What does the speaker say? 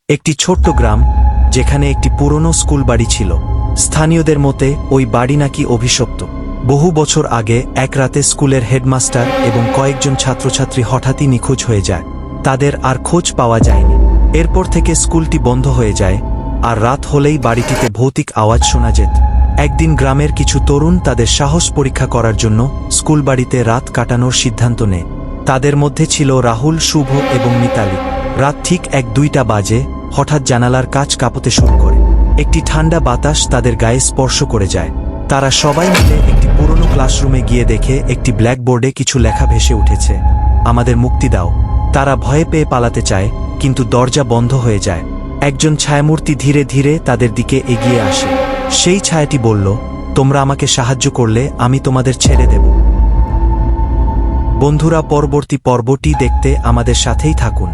একটি ছোট্ট গ্রাম যেখানে একটি পুরনো স্কুল বাড়ি ছিল। স্থানীয়দের মতে ওই বাড়ি নাকি অভিশপ্ত। বহু বছর আগে এক রাতে স্কুলের হেডমাস্টার এবং কয়েকজন ছাত্রছাত্রী হঠাৎই নিখোঁজ হয়ে যায়। তাদের আর খোঁজ পাওয়া যায়নি। এরপর থেকে স্কুলটি বন্ধ হয়ে যায়, আর রাত হলেই বাড়িটিতে ভৌতিক আওয়াজ শোনা যেত। একদিন গ্রামের কিছু তরুণ তাদের সাহস পরীক্ষা করার জন্য স্কুল বাড়িতে রাত কাটানোর সিদ্ধান্ত নেয়। তাদের মধ্যে ছিল রাহুল, শুভ এবং মিতালি। রাত ঠিক 1-2টা বাজে হঠাৎ জানালার কাচ কাঁপতে শুরু করে। একটি ঠান্ডা বাতাস তাদের গায়ে স্পর্শ করে যায়। তারা সবাই মিলে একটি পুরনো ক্লাসরুমে গিয়ে দেখে একটি ব্ল্যাকবোর্ডে কিছু লেখা ভেসে উঠেছে, আমাদের মুক্তি দাও। তারা ভয়ে পেয়ে পালাতে চায়, কিন্তু দরজা বন্ধ হয়ে যায়। একজন ছায়ামূর্তি ধীরে ধীরে তাদের দিকে এগিয়ে আসে। সেই ছায়াটি বলল, তোমরা আমাকে সাহায্য করলে আমি তোমাদের ছেড়ে দেব। বন্ধুরা, পরবর্তী পর্বটি দেখতে আমাদের সাথেই থাকুন।